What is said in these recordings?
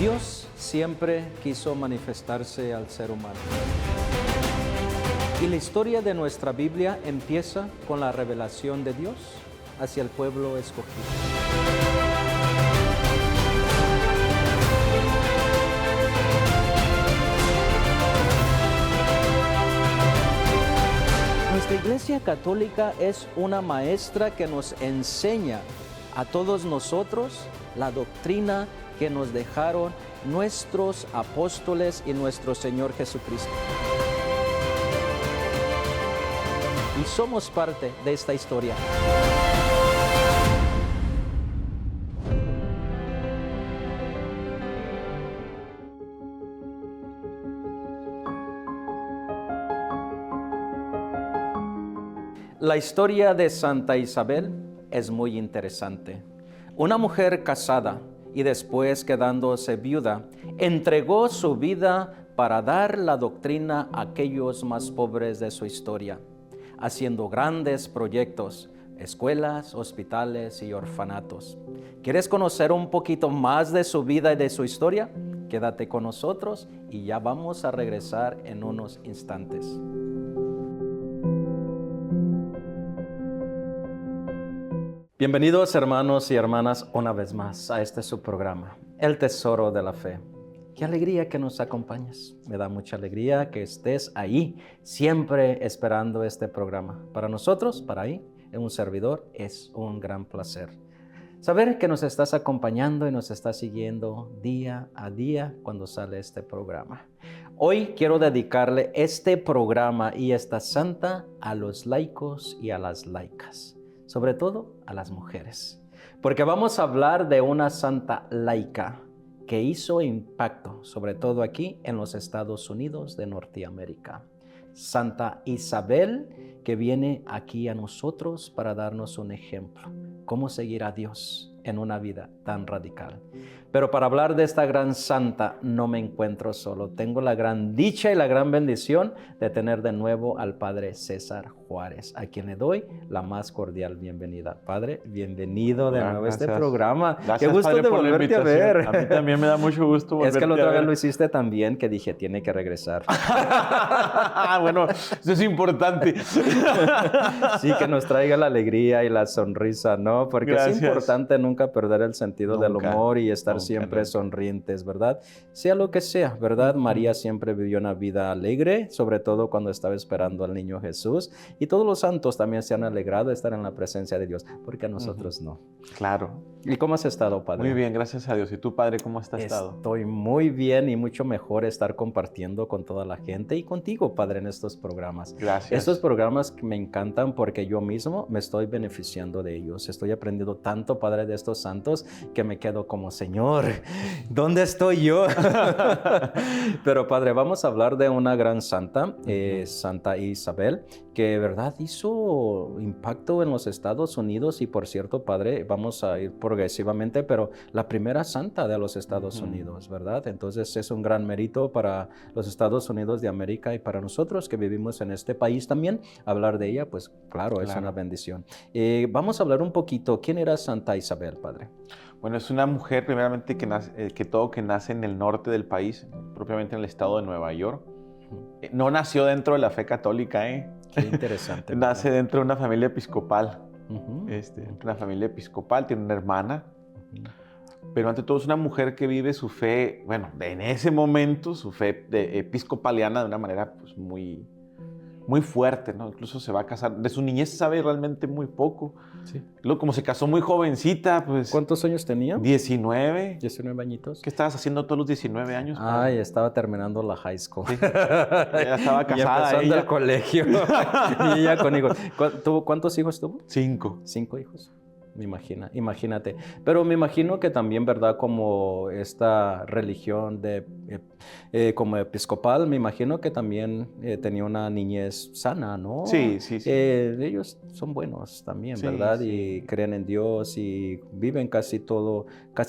Dios siempre quiso manifestarse al ser humano. Y la historia de nuestra Biblia empieza con la revelación de Dios hacia el pueblo escogido. Nuestra Iglesia Católica es una maestra que nos enseña a todos nosotros la doctrina que nos dejaron nuestros apóstoles y nuestro Señor Jesucristo. Y somos parte de esta historia. La historia de Santa Isabel es muy interesante. Una mujer casada y después quedándose viuda, entregó su vida para dar la doctrina a aquellos más pobres de su historia, haciendo grandes proyectos, escuelas, hospitales y orfanatos. ¿Quieres conocer un poquito más de su vida y de su historia? Quédate con nosotros y ya vamos a regresar en unos instantes. Bienvenidos hermanos y hermanas una vez más a este su programa, El Tesoro de la Fe. Qué alegría que nos acompañes. Me da mucha alegría que estés ahí, siempre esperando este programa. Para nosotros, para ahí, en un servidor, es un gran placer. Saber que nos estás acompañando y nos estás siguiendo día a día cuando sale este programa. Hoy quiero dedicarle este programa y esta santa a los laicos y a las laicas. Sobre todo a las mujeres, porque vamos a hablar de una santa laica que hizo impacto, sobre todo aquí en los Estados Unidos de Norteamérica. Santa Isabel, que viene aquí a nosotros para darnos un ejemplo, cómo seguir a Dios en una vida tan radical. Pero para hablar de esta gran santa no me encuentro solo. Tengo la gran dicha y la gran bendición de tener de nuevo al Padre César Juárez, a quien le doy la más cordial bienvenida. Padre, bienvenido de nuevo a este programa. Gracias, qué gusto padre, de por la volverte a invitación. ver. A mí también me da mucho gusto volverte Es que la a otra ver. vez lo hiciste tan bien que dije, tiene que regresar. Bueno, eso es importante. Sí, que nos traiga la alegría y la sonrisa, ¿no? Porque Gracias. es importante nunca perder el sentido del humor y estar siempre sonrientes, ¿verdad? Sea lo que sea, ¿verdad? María siempre vivió una vida alegre, sobre todo cuando estaba esperando al niño Jesús. Y todos los santos también se han alegrado de estar en la presencia de Dios, porque a nosotros no. Claro. ¿Y cómo has estado, Padre? Muy bien, gracias a Dios. ¿Y tú, Padre, cómo has estado? Estoy muy bien y mucho mejor estar compartiendo con toda la gente y contigo, Padre, en estos programas. Gracias. Estos programas me encantan porque yo mismo me estoy beneficiando de ellos. Estoy aprendiendo tanto, Padre, de estos santos que me quedo como, Señor, ¿dónde estoy yo? Pero, Padre, vamos a hablar de una gran santa, Santa Isabel, que, ¿verdad?, hizo impacto en los Estados Unidos y, por cierto, Padre, vamos a ir progresivamente, pero la primera santa de los Estados Unidos, ¿verdad? Entonces es un gran mérito para los Estados Unidos de América y para nosotros que vivimos en este país también. Hablar de ella, pues claro, es una bendición. Vamos a hablar un poquito. ¿Quién era Santa Isabel, Padre? Bueno, es una mujer primeramente que nace en el norte del país, propiamente en el estado de Nueva York. No nació dentro de la fe católica, Qué interesante. Nace dentro de una familia episcopal. Una familia episcopal, tiene una hermana. Pero ante todo es una mujer que vive su fe, bueno, en ese momento, su fe episcopaliana de una manera pues, muy, muy fuerte, ¿no? Incluso se va a casar. De su niñez se sabe realmente muy poco. Sí. Luego, como se casó muy jovencita, pues... ¿Cuántos años tenía? 19. 19 añitos. ¿Qué estabas haciendo todos los 19 años? Ay, estaba terminando la high school. Sí. Ya estaba casada. Y empezando el colegio. Y ella con hijos. ¿Cuántos hijos tuvo? 5. 5 hijos. Imagínate. Pero me imagino que también, ¿verdad? Como esta religión como episcopal, me imagino que también tenía una niñez sana, ¿no? Sí. Ellos son buenos también, ¿verdad? Sí. Y creen en Dios y viven casi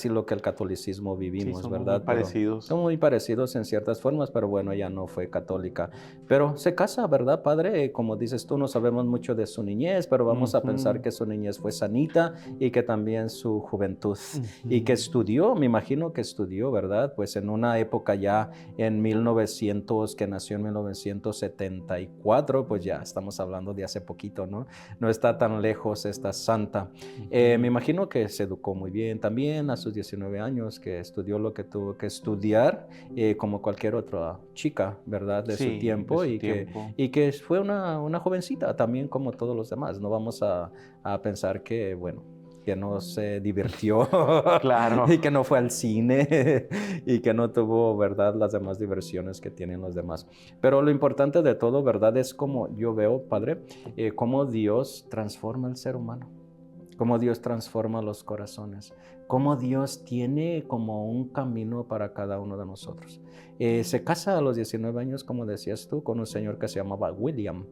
lo que el catolicismo vivimos, ¿verdad? Muy parecidos. Son muy parecidos en ciertas formas, pero bueno, ella no fue católica. Pero se casa, ¿verdad, Padre? Como dices tú, no sabemos mucho de su niñez, pero vamos a pensar que su niñez fue sanita vida y que también su juventud. Y que estudió, me imagino que estudió, ¿verdad? Pues en una época ya en 1900, que nació en 1974, pues ya estamos hablando de hace poquito, ¿no? No está tan lejos esta santa. Me imagino que se educó muy bien también a sus 19 años, que estudió lo que tuvo que estudiar, como cualquier otra chica, ¿verdad? De su tiempo, y que fue una jovencita también como todos los demás. No vamos a pensar que, bueno, que no se divirtió Claro. y que no fue al cine y que no tuvo, ¿verdad?, las demás diversiones que tienen los demás. Pero lo importante de todo, ¿verdad?, es como yo veo, Padre, cómo Dios transforma el ser humano, cómo Dios transforma los corazones, cómo Dios tiene como un camino para cada uno de nosotros. Se casa a los 19 años, como decías tú, con un señor que se llamaba William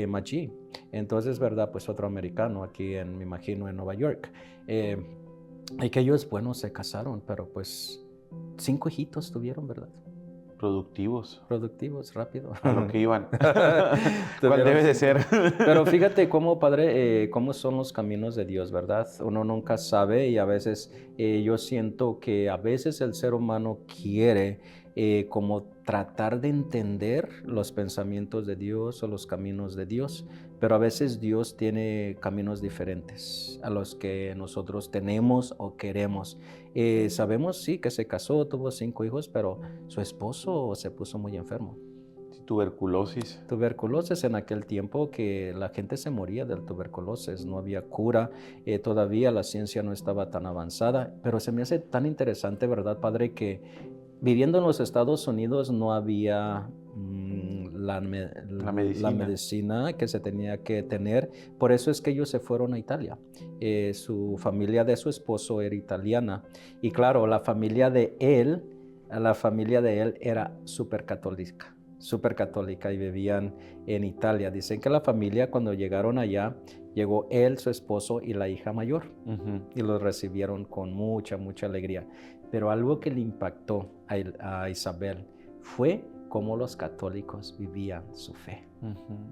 Magee. Entonces, ¿verdad? Pues otro americano aquí, me imagino, en Nueva York. Y que ellos, bueno, se casaron, pero pues 5 hijitos tuvieron, ¿verdad? Productivos, rápido. A lo que iban. ¿Cuál debe de ser? Pero fíjate cómo, Padre, cómo son los caminos de Dios, ¿verdad? Uno nunca sabe, y a veces yo siento que a veces el ser humano quiere como tratar de entender los pensamientos de Dios o los caminos de Dios, pero a veces Dios tiene caminos diferentes a los que nosotros tenemos o queremos. Sabemos, sí, que se casó, tuvo 5 hijos, pero su esposo se puso muy enfermo. Tuberculosis. Tuberculosis en aquel tiempo, que la gente se moría del tuberculosis, no había cura, todavía la ciencia no estaba tan avanzada, pero se me hace tan interesante, ¿verdad, Padre?, que viviendo en los Estados Unidos no había la medicina que se tenía que tener. Por eso es que ellos se fueron a Italia. Su familia de su esposo era italiana. Y claro, la familia de él era súper católica, y vivían en Italia. Dicen que la familia, cuando llegaron allá, llegó él, su esposo y la hija mayor, y los recibieron con mucha, mucha alegría. Pero algo que le impactó a Isabel fue cómo los católicos vivían su fe.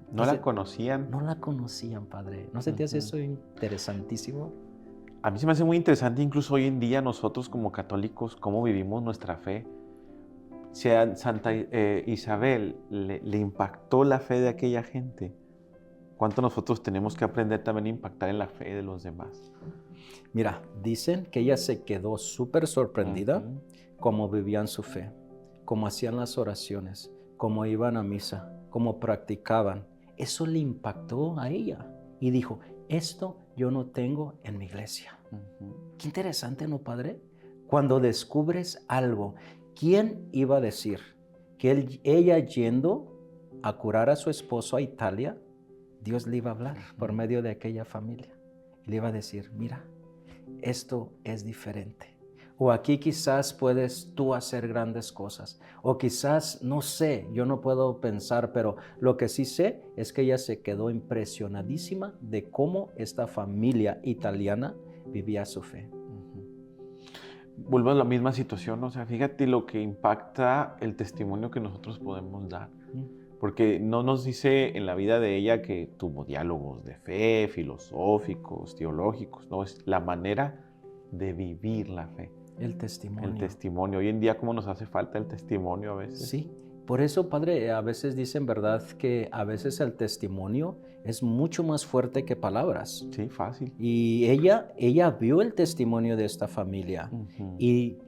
¿No la conocían? No la conocían, Padre. ¿No se te hace eso interesantísimo? A mí se me hace muy interesante, incluso hoy en día nosotros como católicos, cómo vivimos nuestra fe. Si a Santa Isabel le impactó la fe de aquella gente, ¿cuánto nosotros tenemos que aprender también a impactar en la fe de los demás? Mira, dicen que ella se quedó súper sorprendida cómo vivían su fe, cómo hacían las oraciones, cómo iban a misa, cómo practicaban. Eso le impactó a ella y dijo, esto yo no tengo en mi iglesia. Qué interesante, ¿no, Padre? Cuando descubres algo, ¿quién iba a decir que ella yendo a curar a su esposo a Italia, Dios le iba a hablar por medio de aquella familia? Y le iba a decir, mira, esto es diferente. O aquí quizás puedes tú hacer grandes cosas. O quizás, no sé, yo no puedo pensar, pero lo que sí sé es que ella se quedó impresionadísima de cómo esta familia italiana vivía su fe. Vuelvo a la misma situación, o sea, fíjate lo que impacta el testimonio que nosotros podemos dar. Porque no nos dice en la vida de ella que tuvo diálogos de fe, filosóficos, teológicos, no, es la manera de vivir la fe. El testimonio. El testimonio. Hoy en día, ¿cómo nos hace falta el testimonio a veces? Sí, por eso, Padre, a veces dicen, ¿verdad?, que a veces el testimonio es mucho más fuerte que palabras. Sí, fácil. Y ella vio el testimonio de esta familia. Y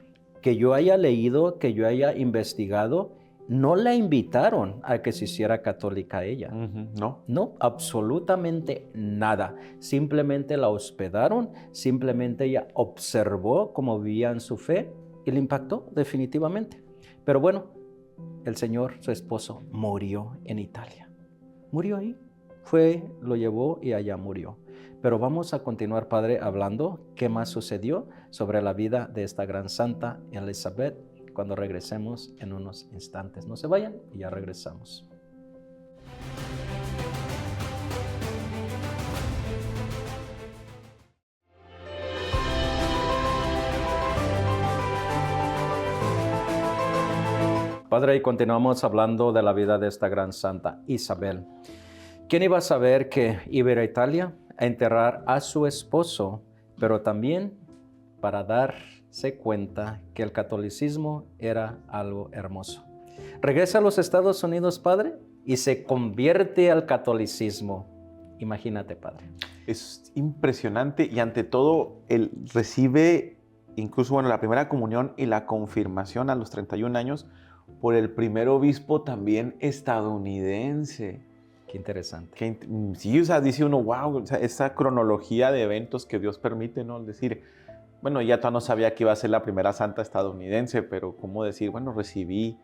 que yo haya leído, que yo haya investigado, no la invitaron a que se hiciera católica ella. No, absolutamente nada. Simplemente la hospedaron, simplemente ella observó cómo vivían su fe y le impactó definitivamente. Pero bueno, el Señor, su esposo, murió en Italia. Murió ahí. Lo llevó y allá murió. Pero vamos a continuar, Padre, hablando qué más sucedió sobre la vida de esta gran santa Elizabeth cuando regresemos en unos instantes. No se vayan y ya regresamos. Padre, y continuamos hablando de la vida de esta gran santa Isabel. ¿Quién iba a saber que iba a ir a Italia a enterrar a su esposo, pero también para darse cuenta que el catolicismo era algo hermoso. Regresa a los Estados Unidos, padre, y se convierte al catolicismo. Imagínate, padre. Es impresionante y ante todo él recibe incluso la primera comunión y la confirmación a los 31 años por el primer obispo también estadounidense. Qué interesante. Sí, o sea, dice uno, wow, o sea, esa cronología de eventos que Dios permite, ¿no? Es decir, bueno, ya todavía no sabía que iba a ser la primera santa estadounidense, pero cómo decir, bueno, recibí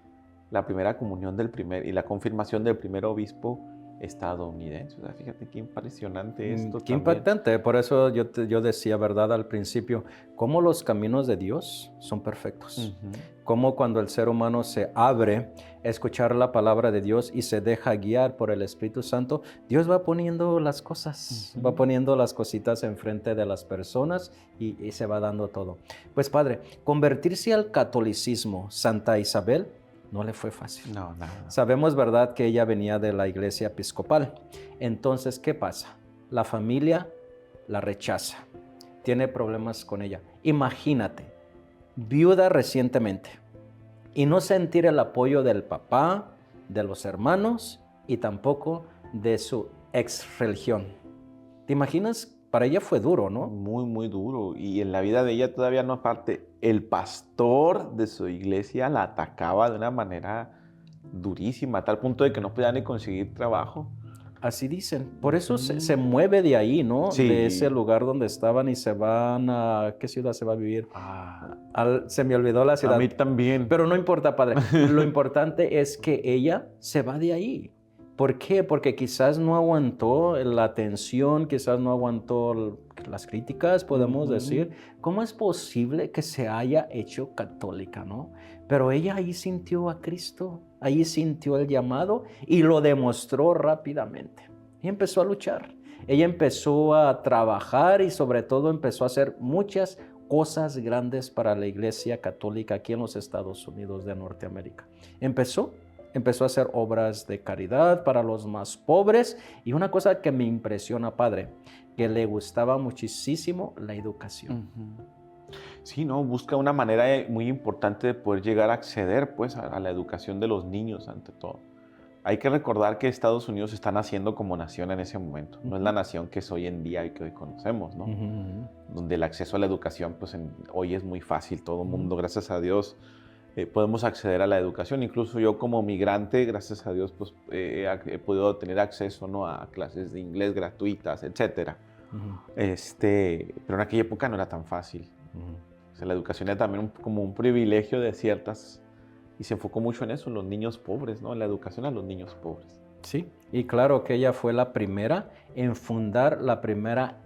la primera comunión y la confirmación del primer obispo estadounidense. O sea, fíjate qué impresionante esto. Qué también. impactante. Por eso yo decía, ¿verdad? Al principio, cómo los caminos de Dios son perfectos. Cómo cuando el ser humano se abre a escuchar la palabra de Dios y se deja guiar por el Espíritu Santo, Dios va poniendo las cosas, va poniendo las cositas enfrente de las personas y se va dando todo. Pues padre, convertirse al catolicismo, Santa Isabel, no le fue fácil. No, nada. Sabemos, ¿verdad?, que ella venía de la iglesia episcopal. Entonces, ¿qué pasa? La familia la rechaza. Tiene problemas con ella. Imagínate, viuda recientemente y no sentir el apoyo del papá, de los hermanos y tampoco de su ex religión. ¿Te imaginas? Para ella fue duro, ¿no? Muy, muy duro. Y en la vida de ella todavía no aparte, el pastor de su iglesia la atacaba de una manera durísima, a tal punto de que no podía ni conseguir trabajo. Así dicen. Por eso se mueve de ahí, ¿no? Sí. De ese lugar donde estaban y se van a... ¿Qué ciudad se va a vivir? Se me olvidó la ciudad. A mí también. Pero no importa, padre. Lo importante es que ella se va de ahí. ¿Por qué? Porque quizás no aguantó la atención, quizás no aguantó las críticas, podemos decir. ¿Cómo es posible que se haya hecho católica, no? Pero ella ahí sintió a Cristo, ahí sintió el llamado y lo demostró rápidamente. Y empezó a luchar. Ella empezó a trabajar y sobre todo empezó a hacer muchas cosas grandes para la Iglesia Católica aquí en los Estados Unidos de Norteamérica. Empezó a hacer obras de caridad para los más pobres y una cosa que me impresiona, padre, que le gustaba muchísimo la educación. Sí, ¿no? Busca una manera muy importante de poder llegar a acceder, pues, a la educación de los niños, ante todo. Hay que recordar que Estados Unidos está naciendo como nación en ese momento. No es la nación que es hoy en día y que hoy conocemos, ¿no? Donde el acceso a la educación, pues, hoy es muy fácil. Todo el mundo, gracias a Dios, podemos acceder a la educación. Incluso yo como migrante, gracias a Dios, pues, he podido tener acceso, ¿no?, a clases de inglés gratuitas, etcétera. Pero en aquella época no era tan fácil. O sea, la educación era también como un privilegio de ciertas, y se enfocó mucho en eso, en los niños pobres, ¿no? En la educación a los niños pobres. Sí, y claro que ella fue la primera en fundar la primera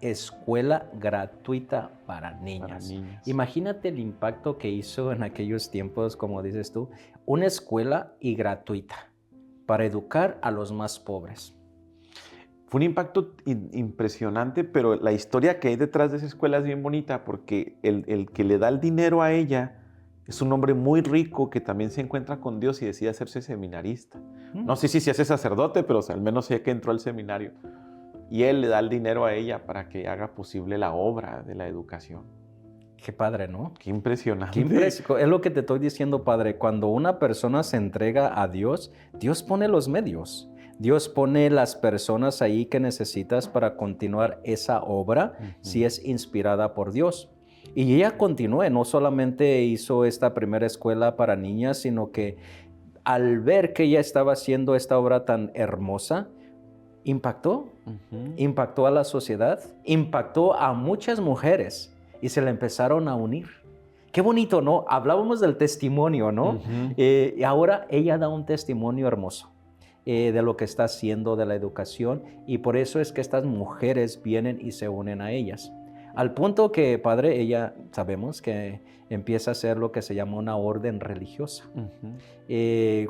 escuela gratuita para niñas. Imagínate el impacto que hizo en aquellos tiempos, como dices tú, una escuela y gratuita para educar a los más pobres. Fue un impacto impresionante, pero la historia que hay detrás de esa escuela es bien bonita porque el que le da el dinero a ella es un hombre muy rico que también se encuentra con Dios y decide hacerse seminarista. No sé si se hace sacerdote, pero al menos sé que entró al seminario. Y él le da el dinero a ella para que haga posible la obra de la educación. Qué padre, ¿no? Qué impresionante. Es lo que te estoy diciendo, padre. Cuando una persona se entrega a Dios, Dios pone los medios. Dios pone las personas ahí que necesitas para continuar esa obra, si es inspirada por Dios. Y ella continuó, no solamente hizo esta primera escuela para niñas, sino que al ver que ella estaba haciendo esta obra tan hermosa, impactó a la sociedad, impactó a muchas mujeres y se le empezaron a unir. Qué bonito, ¿no? Hablábamos del testimonio, ¿no? Y ahora ella da un testimonio hermoso de lo que está haciendo, de la educación, y por eso es que estas mujeres vienen y se unen a ellas. Al punto que, padre, ella sabemos que empieza a hacer lo que se llama una orden religiosa.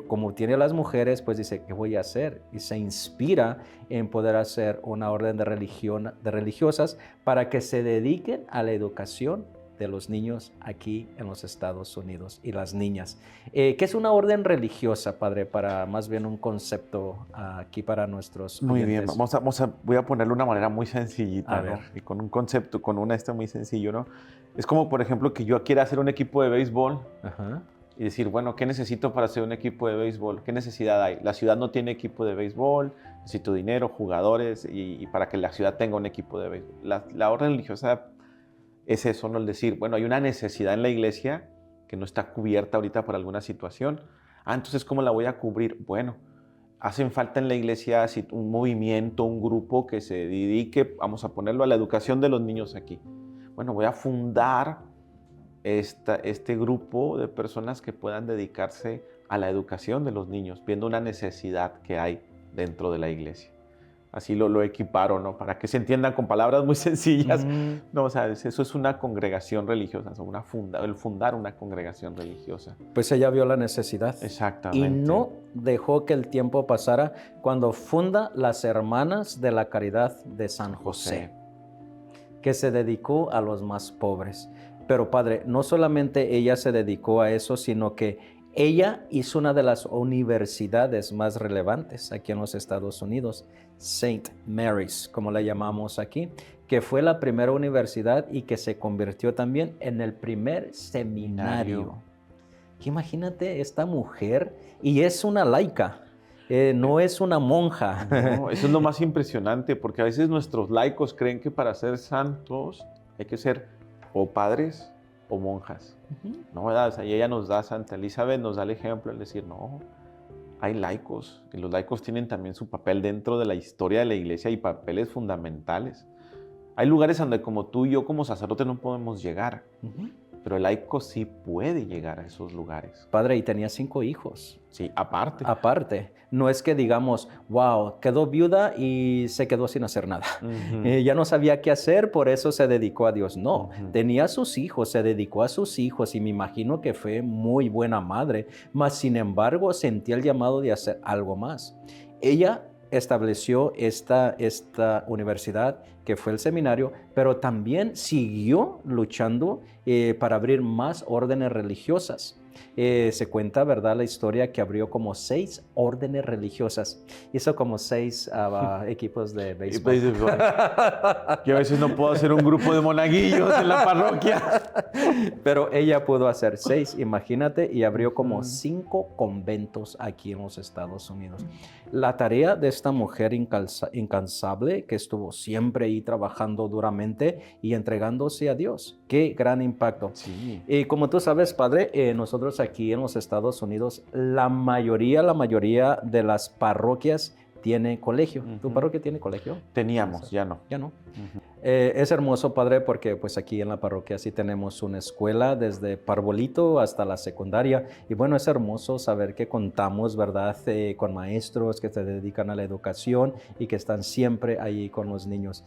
Como tiene las mujeres, pues dice, ¿qué voy a hacer? Y se inspira en poder hacer una orden de religiosas para que se dediquen a la educación de los niños aquí en los Estados Unidos y las niñas. ¿Qué es una orden religiosa, padre, para más bien un concepto aquí para nuestros Muy oyentes? bien, voy a ponerlo de una manera muy sencillita, A ¿no? ver. Y con un concepto, con muy sencillo, ¿no? Es como, por ejemplo, que yo quiera hacer un equipo de béisbol Ajá. y decir, bueno, ¿qué necesito para hacer un equipo de béisbol? ¿Qué necesidad hay? La ciudad no tiene equipo de béisbol, necesito dinero, jugadores, y para que la ciudad tenga un equipo de béisbol. La orden religiosa es eso, ¿no? El decir, bueno, hay una necesidad en la iglesia que no está cubierta ahorita por alguna situación. Entonces, ¿cómo la voy a cubrir? Bueno, hacen falta en la iglesia un movimiento, un grupo que se dedique, vamos a ponerlo, a la educación de los niños aquí. Bueno, voy a fundar este grupo de personas que puedan dedicarse a la educación de los niños, viendo una necesidad que hay dentro de la iglesia. Así lo equiparo, ¿no? Para que se entiendan con palabras muy sencillas. No, o sea, eso es una congregación religiosa, el fundar una congregación religiosa. Pues ella vio la necesidad. Exactamente. Y no dejó que el tiempo pasara cuando funda las Hermanas de la Caridad de San José, que se dedicó a los más pobres. Pero padre, no solamente ella se dedicó a eso, sino que ella hizo una de las universidades más relevantes aquí en los Estados Unidos, St. Mary's, como la llamamos aquí, que fue la primera universidad y que se convirtió también en el primer seminario. Imagínate esta mujer, y es una laica, no es una monja. No, eso es lo más impresionante, porque a veces nuestros laicos creen que para ser santos hay que ser o padres o monjas. ¿No? O sea, y ella nos da, Santa Elizabeth nos da el ejemplo, el decir, no, hay laicos, y los laicos tienen también su papel dentro de la historia de la iglesia y papeles fundamentales. Hay lugares donde como tú y yo como sacerdote no podemos llegar, pero el laico sí puede llegar a esos lugares. Padre, y tenía 5 hijos. Sí, aparte. Aparte, no es que digamos, wow, quedó viuda y se quedó sin hacer nada. Ya no sabía qué hacer, por eso se dedicó a Dios. No, tenía sus hijos, se dedicó a sus hijos y me imagino que fue muy buena madre, mas sin embargo sentía el llamado de hacer algo más. Ella estableció esta universidad que fue el seminario, pero también siguió luchando para abrir más órdenes religiosas. Se cuenta, ¿verdad?, la historia que abrió como 6 órdenes religiosas. Hizo como 6 equipos de béisbol. Yo a veces no puedo hacer un grupo de monaguillos en la parroquia. Pero ella pudo hacer 6, imagínate, y abrió como 5 conventos aquí en los Estados Unidos. La tarea de esta mujer incansable que estuvo siempre ahí trabajando duramente y entregándose a Dios. Qué gran impacto. Sí. Y como tú sabes, padre, nosotros aquí en los Estados Unidos, la mayoría de las parroquias tiene colegio. ¿Tu parroquia tiene colegio? Teníamos, ya no. Ya no. Es hermoso, padre, porque pues aquí en la parroquia sí tenemos una escuela desde parvulito hasta la secundaria. Y bueno, es hermoso saber que contamos, ¿verdad?, con maestros que se dedican a la educación y que están siempre ahí con los niños.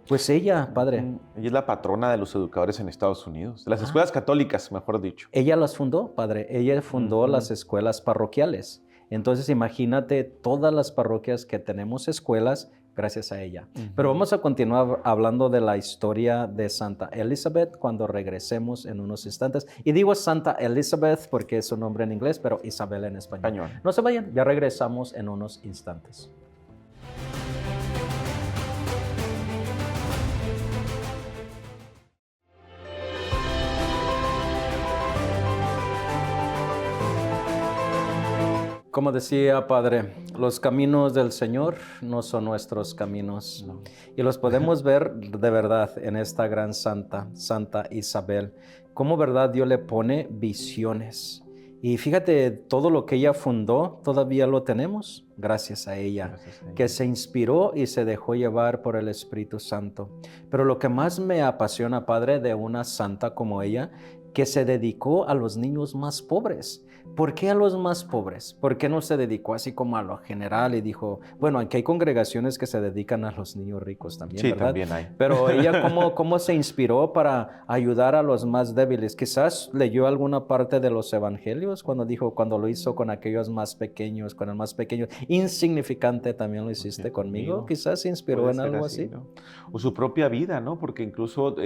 Pues ella, padre. Ella es la patrona de los educadores en Estados Unidos, de las escuelas católicas, mejor dicho. Ella las fundó, padre. Ella fundó las escuelas parroquiales. Entonces, imagínate todas las parroquias que tenemos escuelas gracias a ella. Pero vamos a continuar hablando de la historia de Santa Elizabeth cuando regresemos en unos instantes. Y digo Santa Elizabeth porque es su nombre en inglés, pero Isabel en español. No se vayan, ya regresamos en unos instantes. Como decía, padre, los caminos del Señor no son nuestros caminos. No. Y los podemos ver de verdad en esta gran santa, Santa Isabel. Cómo, verdad, Dios le pone visiones. Y fíjate, todo lo que ella fundó, todavía lo tenemos gracias a ella, que se inspiró y se dejó llevar por el Espíritu Santo. Pero lo que más me apasiona, padre, de una santa como ella, que se dedicó a los niños más pobres. ¿Por qué a los más pobres? ¿Por qué no se dedicó así como a lo general y dijo, bueno, aquí hay congregaciones que se dedican a los niños ricos también, sí, ¿verdad? También hay. Pero ella, ¿cómo se inspiró para ayudar a los más débiles? Quizás leyó alguna parte de los evangelios cuando lo hizo con aquellos más pequeños, con el más pequeño. Insignificante también lo hiciste conmigo. Quizás se inspiró en algo así. ¿No? O su propia vida, ¿no? Porque incluso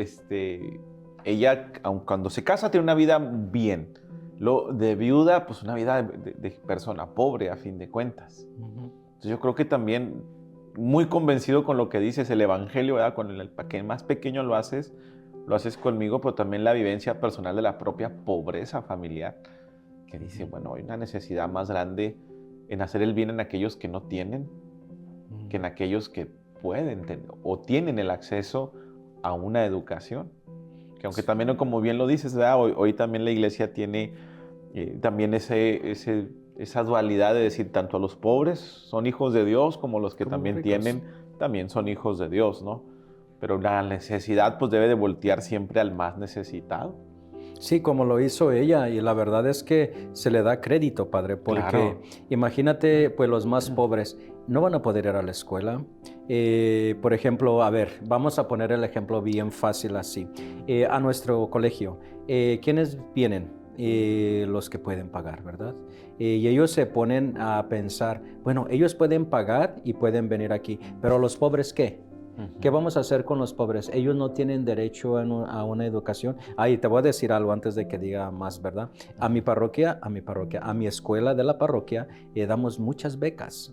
ella, aun cuando se casa, tiene una vida bien. Lo de viuda, pues una vida de persona pobre, a fin de cuentas. Entonces yo creo que también, muy convencido con lo que dices, el evangelio, ¿verdad? Con el que más pequeño lo haces conmigo, pero también la vivencia personal de la propia pobreza familiar, que dice, bueno, hay una necesidad más grande en hacer el bien en aquellos que no tienen, que en aquellos que pueden tener o tienen el acceso a una educación. Que aunque también, como bien lo dices, ¿verdad? Hoy también la iglesia tiene también esa dualidad de decir, tanto a los pobres son hijos de Dios, como los que también ricos. tienen, también son hijos de Dios, ¿no? Pero la necesidad pues debe de voltear siempre al más necesitado. Sí, como lo hizo ella, y la verdad es que se le da crédito, Padre, porque Claro. imagínate, pues los más pobres no van a poder ir a la escuela. Por ejemplo, a ver, vamos a poner el ejemplo bien fácil así. A nuestro colegio, ¿quiénes vienen? Los que pueden pagar, ¿verdad? Y ellos se ponen a pensar, bueno, ellos pueden pagar y pueden venir aquí, pero los pobres, ¿qué? ¿Qué vamos a hacer con los pobres? Ellos no tienen derecho a una educación. Y te voy a decir algo antes de que diga más, ¿verdad? A mi parroquia, a mi escuela de la parroquia, damos muchas becas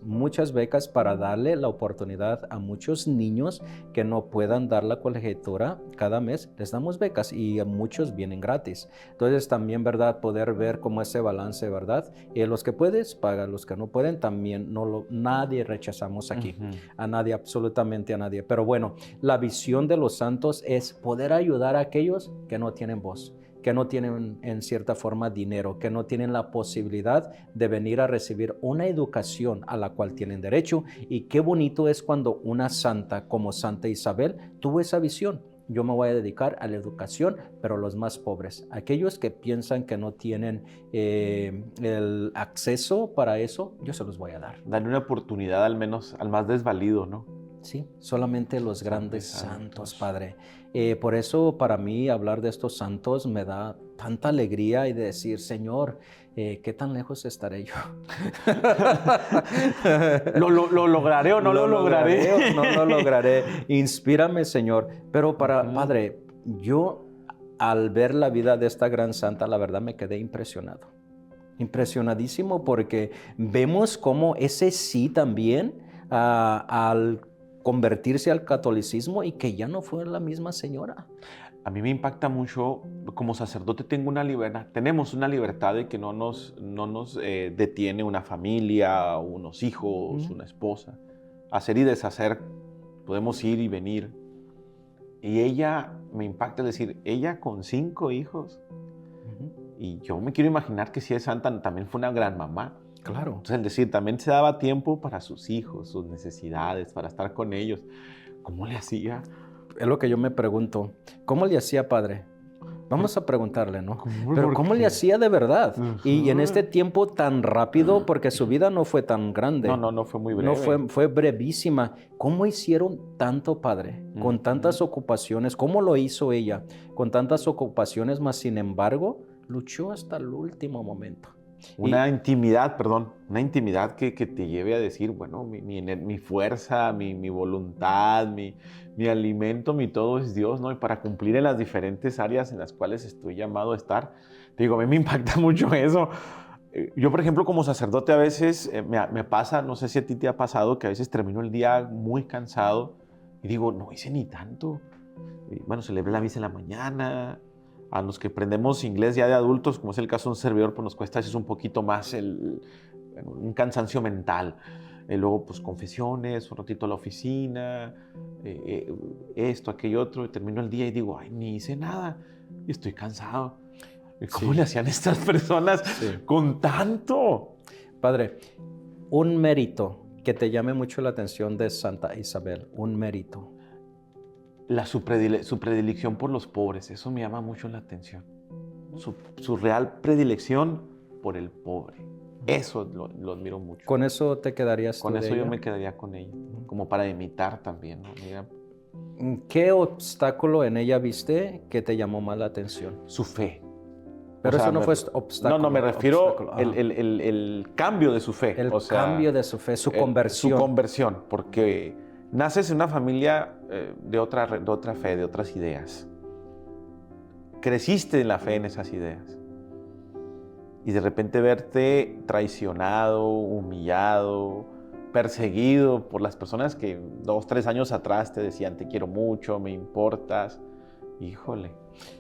para darle la oportunidad a muchos niños que no puedan dar la colegiatura cada mes. Les damos becas y a muchos vienen gratis. Entonces también, ¿verdad? Poder ver cómo ese balance, ¿verdad? Los que puedes, paga. Los que no pueden, también nadie rechazamos aquí. A nadie, absolutamente a nadie. Pero bueno, la visión de los santos es poder ayudar a aquellos que no tienen voz, que no tienen en cierta forma dinero, que no tienen la posibilidad de venir a recibir una educación a la cual tienen derecho. Y qué bonito es cuando una santa como Santa Isabel tuvo esa visión. Yo me voy a dedicar a la educación, pero los más pobres, aquellos que piensan que no tienen el acceso para eso, yo se los voy a dar. Darle una oportunidad al menos al más desvalido, ¿no? Sí, solamente los grandes santos, Padre. Por eso para mí hablar de estos santos me da tanta alegría y de decir, Señor, ¿qué tan lejos estaré yo? ¿Lo lograré o no lo lograré? O no lo lograré. Inspírame, Señor. Pero Padre, yo al ver la vida de esta gran santa, la verdad me quedé impresionado. Impresionadísimo, porque vemos cómo ese sí también al convertirse al catolicismo, y que ya no fue la misma señora. A mí me impacta mucho, como sacerdote tenemos una libertad de que no nos detiene una familia, unos hijos, una esposa. Hacer y deshacer, podemos ir y venir. Y ella, me impacta decir, ella con 5 hijos. Y yo me quiero imaginar que si es santa, también fue una gran mamá. Claro. Entonces, es decir, también se daba tiempo para sus hijos, sus necesidades, para estar con ellos. ¿Cómo le hacía? Es lo que yo me pregunto. ¿Cómo le hacía, Padre? Vamos a preguntarle, ¿no? Pero ¿cómo le hacía de verdad? Y en este tiempo tan rápido, porque su vida no fue tan grande. No fue muy breve. No fue brevísima. ¿Cómo hicieron tanto, Padre? Con tantas ocupaciones. ¿Cómo lo hizo ella? Con tantas ocupaciones, mas sin embargo, luchó hasta el último momento. Una intimidad que te lleve a decir, bueno, mi fuerza, mi voluntad, mi alimento, mi todo es Dios, ¿no? Y para cumplir en las diferentes áreas en las cuales estoy llamado a estar. Te digo, a mí me impacta mucho eso. Yo, por ejemplo, como sacerdote a veces me pasa, no sé si a ti te ha pasado, que a veces termino el día muy cansado y digo, no hice ni tanto. Bueno, celebré la misa en la mañana. A los que aprendemos inglés ya de adultos, como es el caso de un servidor, pues nos cuesta a veces un poquito más un cansancio mental. Luego, pues confesiones, un ratito a la oficina, esto, aquello, otro, y termino el día y digo, ay, ni hice nada, y estoy cansado. ¿Cómo le hacían estas personas con tanto? Padre, un mérito que te llame mucho la atención de Santa Isabel, un mérito. Su predilección por los pobres, eso me llama mucho la atención. Su real predilección por el pobre. Eso lo admiro mucho. ¿Con eso te quedarías tú Con eso de yo ella? me quedaría con ella, como para imitar también, ¿no? Mira, ¿qué obstáculo en ella viste que te llamó más la atención? su fe. Pero O sea, eso no fue obstáculo. No, me refiero el cambio de su fe. El cambio de su fe, su conversión. Su conversión, porque naces en una familia de otra fe, de otras ideas. creciste en la fe en esas ideas. Y de repente verte traicionado, humillado, perseguido por las personas que 2, 3 años atrás te decían te quiero mucho, me importas. Híjole.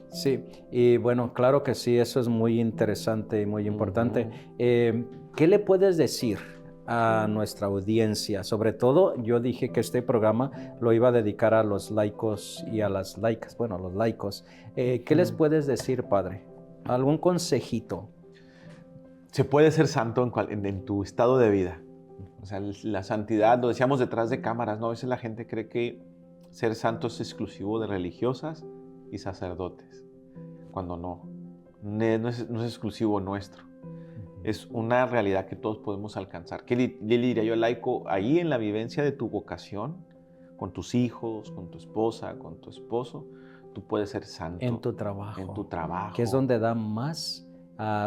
Sí, y bueno, claro que sí, eso es muy interesante y muy importante. ¿Qué le puedes decir a nuestra audiencia? Sobre todo, yo dije que este programa lo iba a dedicar a los laicos y a las laicas, bueno, a los laicos. ¿Qué les puedes decir, padre? ¿Algún consejito? Se puede ser santo en tu estado de vida. O sea, la santidad, lo decíamos detrás de cámaras, ¿no? A veces la gente cree que ser santo es exclusivo de religiosas y sacerdotes, cuando no es exclusivo nuestro. Es una realidad que todos podemos alcanzar. ¿Qué le diría yo al laico? Ahí en la vivencia de tu vocación, con tus hijos, con tu esposa, con tu esposo, tú puedes ser santo. En tu trabajo. En tu trabajo. Que es donde da más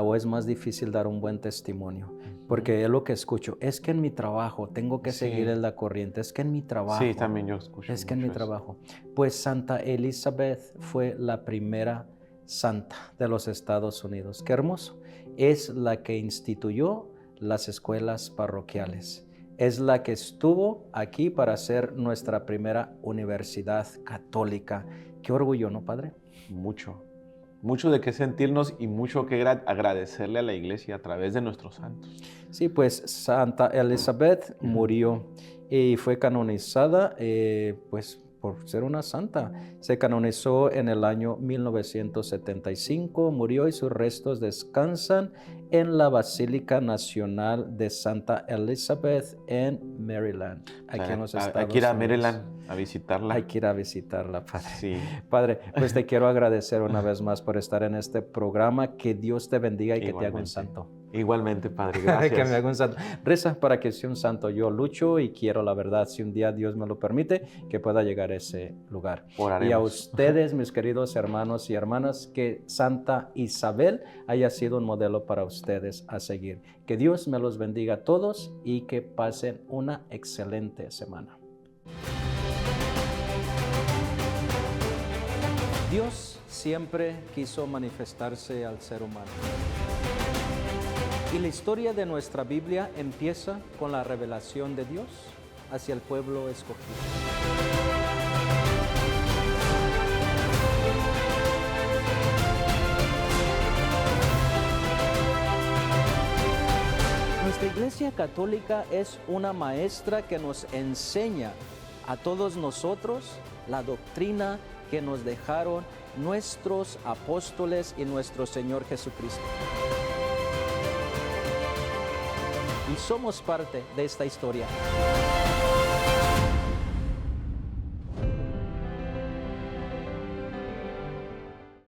o es más difícil dar un buen testimonio. Porque es lo que escucho. Es que en mi trabajo tengo que seguir en la corriente. Es que en mi trabajo. Sí, también yo escucho. Es que en mi trabajo. Pues Santa Elizabeth fue la primera santa de los Estados Unidos. Qué hermoso. Es la que instituyó las escuelas parroquiales. Es la que estuvo aquí para ser nuestra primera universidad católica. Qué orgullo, ¿no, padre? Mucho de qué sentirnos y mucho que agradecerle a la Iglesia a través de nuestros santos. Sí, pues Santa Elizabeth murió y fue canonizada pues por ser una santa. Se canonizó en el año 1975, murió y sus restos descansan en la Basílica Nacional de Santa Elizabeth en Maryland, aquí en los Estados Unidos. Hay que ir a Maryland a visitarla. Hay que ir a visitarla, padre. Sí. Padre, pues te quiero agradecer una vez más por estar en este programa. Que Dios te bendiga y que te haga un santo. Igualmente, padre, gracias. Que me haga un santo. Reza para que sea un santo. Yo lucho y quiero, la verdad, si un día Dios me lo permite, que pueda llegar a ese lugar. Oraremos. Y a ustedes, mis queridos hermanos y hermanas, que Santa Isabel haya sido un modelo para ustedes a seguir. Que Dios me los bendiga a todos y que pasen una excelente semana. Dios siempre quiso manifestarse al ser humano. Y la historia de nuestra Biblia empieza con la revelación de Dios hacia el pueblo escogido. Nuestra Iglesia Católica es una maestra que nos enseña a todos nosotros la doctrina que nos dejaron nuestros apóstoles y nuestro Señor Jesucristo. Y somos parte de esta historia.